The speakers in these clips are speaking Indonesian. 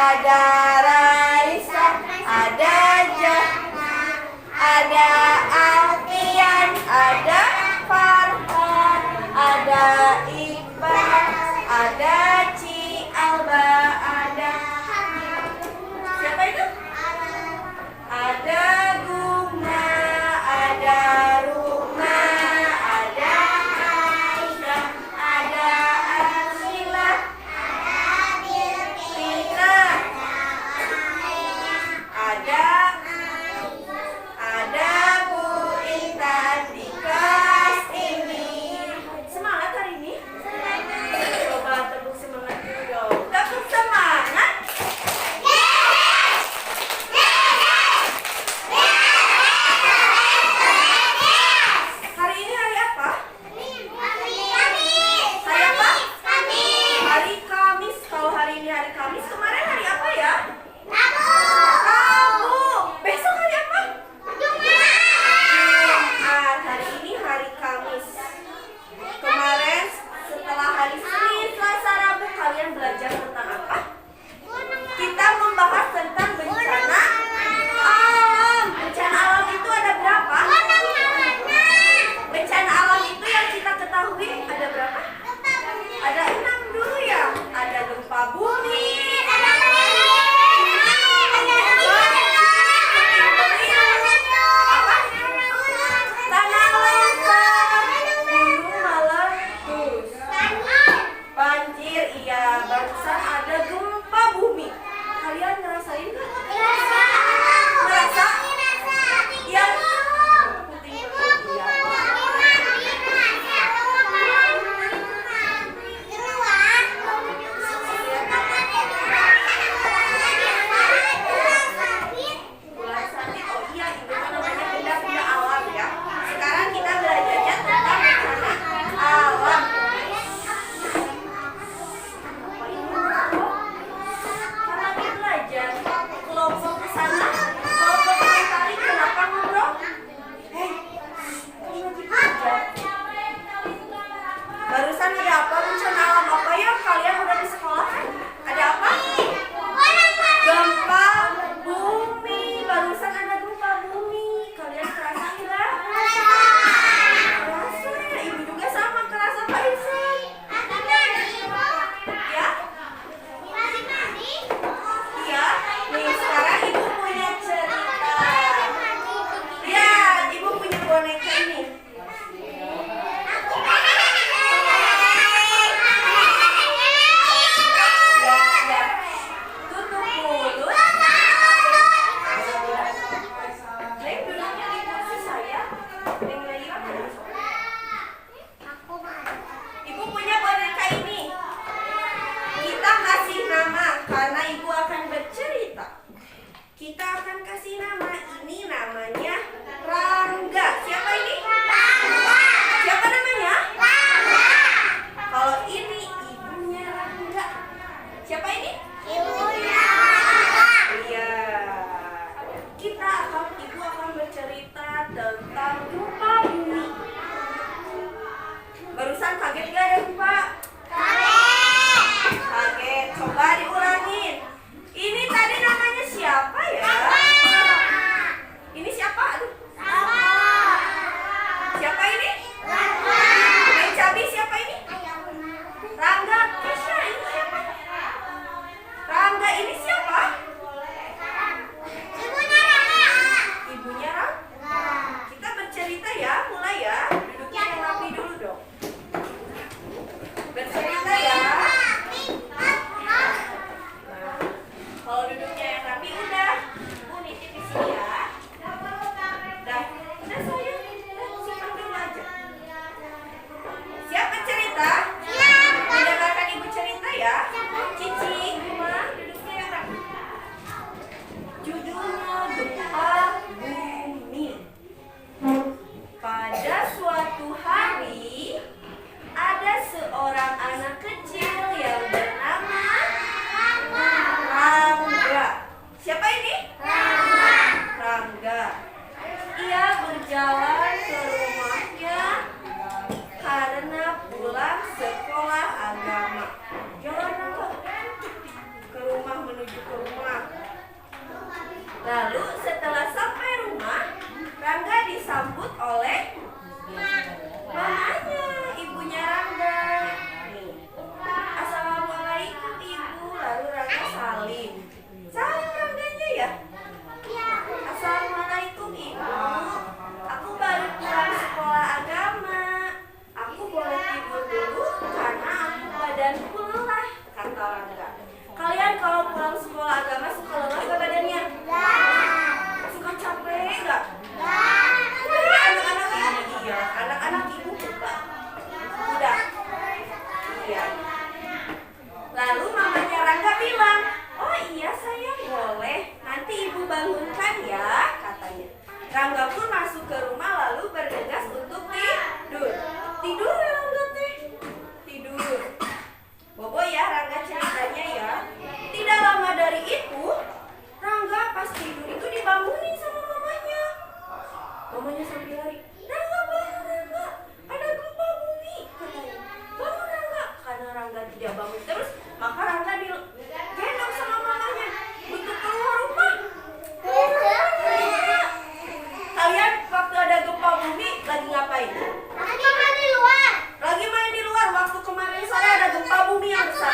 ada Raisa, ada Jana, ada Alfian, ada Farhan, ada Iqbal, ada Ci Alba, ada siapa itu? Ada Guna, ada Ruma, ada Aisyah, ada Arsila, Rina, ada Bu Intan di kelas ini. Semangat hari ini? Coba tepuk semangat dulu dong. Tepuk semangat. Hari ini hari apa? Hari apa? Hari Kamis. Kalau hari ini hari Kamis, kemarin hari apa ya? Rabu. Besok hari apa? Jumat. Hari ini hari Kamis. Kemarin setelah hari Senin, Selasa, Rabu kalian belajar tentang apa? Kita membahas tentang bencana alam. Bencana alam itu ada berapa? Bencana alam itu yang kita ketahui ada berapa? Ada 6 dulu ya. Ada gempa bumi, tanah longsor, gunung meletus, banjir. Iya, barusan ada gempa bumi. Kalian ngerasain nggak? Ngerasa? Yang putih putih ya. Ular sabit. Oh iya, itu namanya benda-benda alam ya. Sekarang kita belajarnya tentang bencana alam. Karena kita belajar kelompok ke sana, kelompok ke tari, kenapa ngobrol? Hei, kamu lagi belajar. Barusan ada apa? Bencana alam apa ya? Kalian udah di sekolah kan? Ada apa? Gempa bumi. Barusan ada gempa bumi. Kalian kerasa nggak? Kerasa ya. Ibu juga sama kerasa Pak Ihsan. Ya? Iya. Nih sekarang ibu punya cerita. Lihat, ibu punya boneka ini. Ya. Tutup mulut. Neng duduknya di kursi saya. Neng Naira mana? Ibu punya boneka ini. Kita kasih nama karena ibu akan bercerita. Kita akan kasih nama. Ini namanya Rangga. Siapa ini? Siapa namanya? Kalau ini ibunya Rangga. Siapa ini? Iya. Ibu akan bercerita tentang gempa bumi. Barusan kaget gak ada gempa? Kaget. Coba diulangin. Ini tadi namanya siapa ya? menuju ke rumah. Lalu setelah sampai rumah, Rangga disambut oleh mamanya, ibunya Rangga. Nih. Assalamualaikum ibu. Lalu Rangga salim. Salim Rangganya ya. Assalamualaikum ibu. Aku baru pulang sekolah agama. Aku boleh tidur dulu karena aku badanku lelah, kata Rangga. Kalian kalau pulang sekolah agama suka lelah gak badannya? Suka capek gak? Anak-anak ibu iya, anak-anak ibu juga. Udah. Iya. Lalu mamanya Rangga bilang, oh iya sayang boleh, nanti ibu bangunkan ya, katanya. Rangga pun masuk ke rumah lalu bergegas untuk tidur. Tidur ya Rangga teh? Tidur. Bobo ya Rangga ceritanya ya. Tidak lama dari itu, Rangga pas tidur itu dibangunin sama mamanya. Mamanya sambil lari, Rangga bangun Rangga, ada gempa bumi, katanya. Bangun Rangga, karena Rangga tidak bangun terus, maka Rangga digendong sama mamanya untuk keluar rumah. Kalian waktu ada gempa bumi lagi ngapain? Lagi main di luar. Lagi main di luar. Waktu kemarin sore ada gempa bumi yang besar.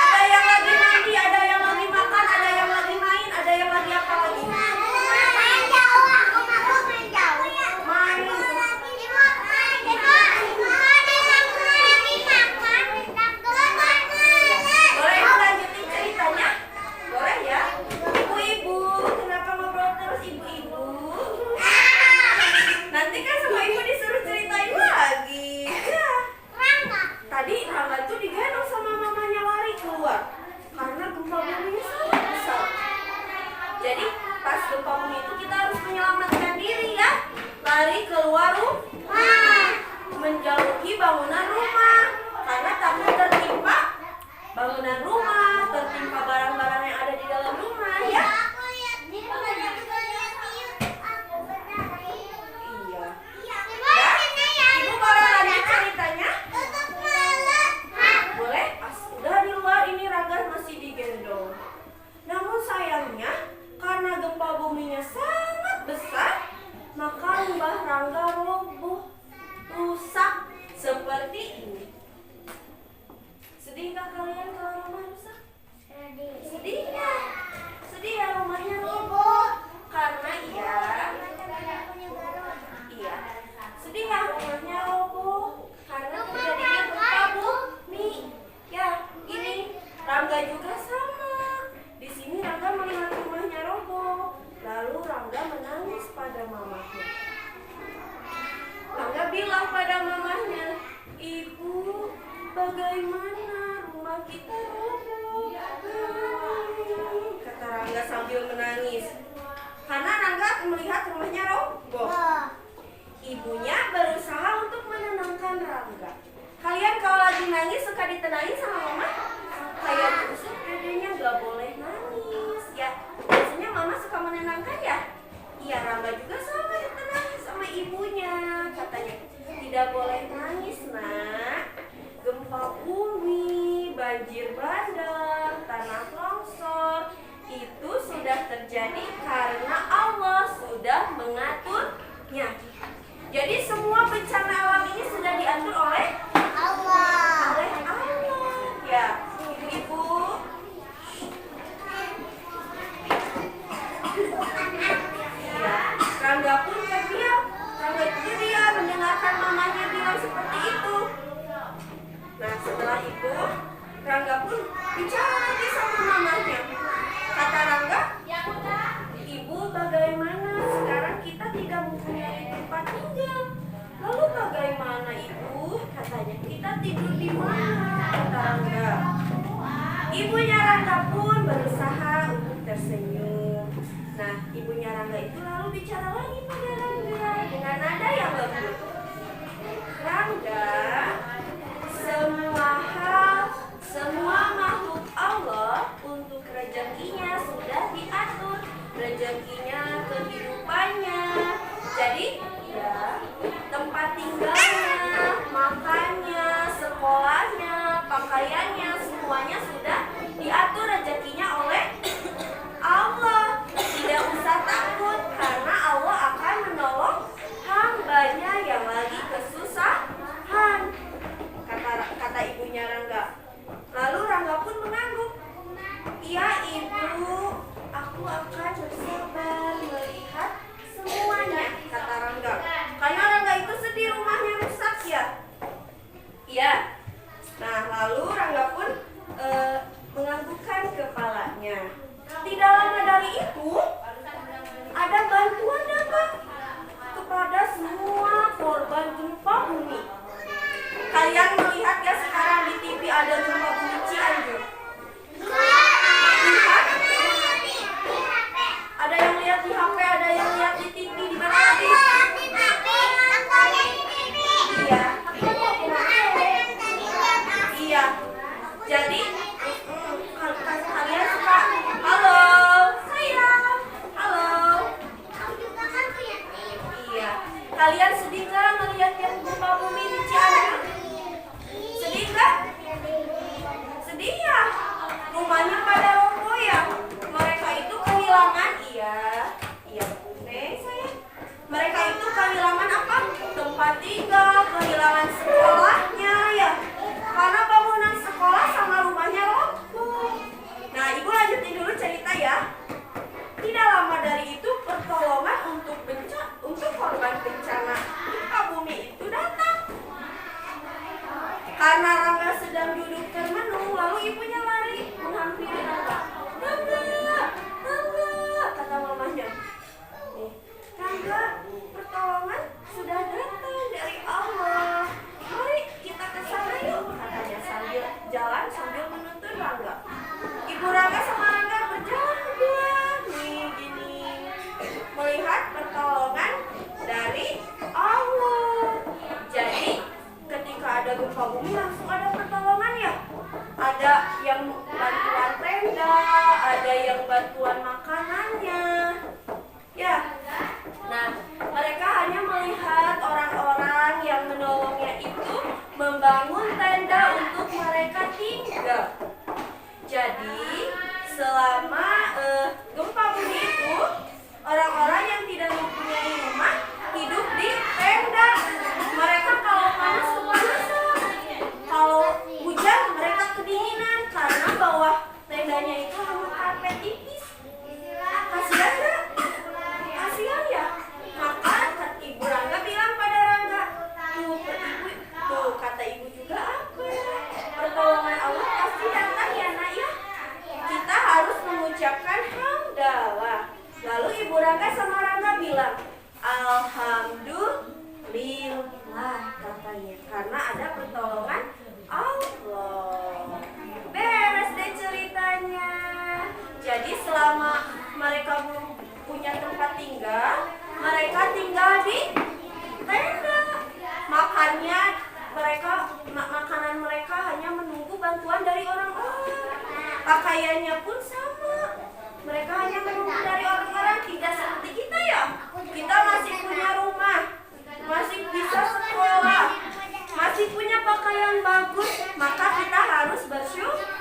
Ada yang lagi mandi, ada yang lagi makan, ada yang lagi main, ada yang lagi apa lagi? Main jauh, aku mau main jauh. Main. Boleh lanjutin ceritanya? Boleh ya? Ibu-ibu, kenapa ngobrol terus ibu-ibu? Nanti kan sama ibu disuruh ceritain lagi. Ya. Tadi Rangga tuh digendong sama mamanya lari keluar karena gempa buminya sangat besar. Jadi pas gempa bumi itu kita harus menyelamatkan diri ya. Lari keluar rumah, menjauhi bangunan rumah karena takut tertimpa bangunan rumah, tertimpa barang-barang yang ada di dalam rumah ya. Iya. Ibu boleh lanjut ceritanya? Boleh? Pas udah di luar ini Rangga masih digendong. Namun sayangnya karena gempa buminya sangat besar, maka rumah Rangga roboh, rusak seperti ini. Sedih nggak kalian kalau rumah rusak? Sedih ya? Sedih ya rumahnya roboh. Karena iya. Sedih ya rumahnya roboh karena terjadinya gempa bumi. Ya, ini Rangga juga sama. Di sini Rangga melihat rumahnya roboh. Lalu Rangga menangis pada mamanya. Rangga bilang pada mamanya, Ibu, bagaimana rumah kita roboh? Kata Rangga sambil menangis. Karena Rangga melihat rumahnya roboh. Ibunya berusaha untuk menenangkan Rangga. Kalian kalau lagi nangis suka ditenangin sama mama? Kayak Ustaz dedenya gak boleh nangis ya. Biasanya mama suka menenangkan ya? Iya, Rangga juga sama ditenangin sama ibunya. Katanya, tidak boleh nangis nak. Gempa bumi, banjir bandang, tanah longsor itu sudah terjadi karena Allah sudah mengaturnya. Jadi semua bencana alam ini sudah diatur oleh Allah. Oleh Allah. Ya, ibu-ibu. Ya, Rangga pun terdiam. Rangga dia mendengarkan mamanya bilang seperti itu. Nah, setelah itu Rangga pun bicara lagi sama mamanya. Kata Rangga, Ibu, bagaimana sekarang kita tidak mempunyai tempat tinggal? Lalu bagaimana Ibu? Katanya, kita tidur di mana? Kata Rangga. Ibunya Rangga pun berusaha untuk tersenyum. Nah, ibunya Rangga itu lalu bicara lagi pada Rangga dengan nada yang lembut. Rangga, semua hal, semua makhluk Allah untuk rezekinya sudah diatur. Rezekinya, kehidupannya. Jadi, ya, tempat tinggalnya, makannya, sekolahnya, pakaiannya, semuanya rumahnya pada roboh ya. Mereka itu kehilangan, iya saya. Mereka itu kehilangan apa? Tempat tinggal, kehilangan sekolahnya ya. Karena bangunan sekolah sama rumahnya roboh. Nah, ibu lanjutin dulu cerita ya. Tidak lama dari itu pertolongan untuk korban bencana gempa bumi itu datang. Karena Rangga sedang duduk termenung, lalu ibunya lari menghampiri Rangga. Rangga, kata mamanya. Rangga, pertolongan sudah datang dari Allah. Mari kita ke sana yuk, katanya sambil jalan sambil menuntun Rangga. Ibu Rangga sama Rangga berjalan berdua, gini, melihat pertolongan dari Allah. Jadi ketika ada gempa bumi langsung ada pertolongan ya. Ada yang bantuan tenda, ada yang bantuan makanannya. Ya. Nah, mereka hanya melihat orang-orang yang menolongnya itu membangun tenda untuk mereka tinggal. Jadi, selama gempa bumi itu, orang-orang yang tidak mempunyai rumah hidup di tenda. Mereka kalau panas kepanasan, kalau hujan mereka kedinginan karena bawah tendanya itu hanya karpet tipis. Kasihan nggak? Kasihan ya. Maka ibu Rangga bilang pada Rangga, tuh kata ibu juga apa ya? Pertolongan Allah pasti datang ya nak ya. Kita harus mengucapkan hamdalah. Lalu ibu Rangga sama Rangga bilang, alhamdulillah katanya, karena ada pertolongan Allah. Beres deh ceritanya. Jadi selama mereka belum punya tempat tinggal, mereka tinggal di tenda. Makanan mereka hanya menunggu bantuan dari orang-orang. Pakaiannya pun sama. Mereka hanya menunggu dari orang-orang, tidak seperti kita ya. Kita masih punya rumah, masih bisa sekolah, masih punya pakaian bagus, maka kita harus bersyukur.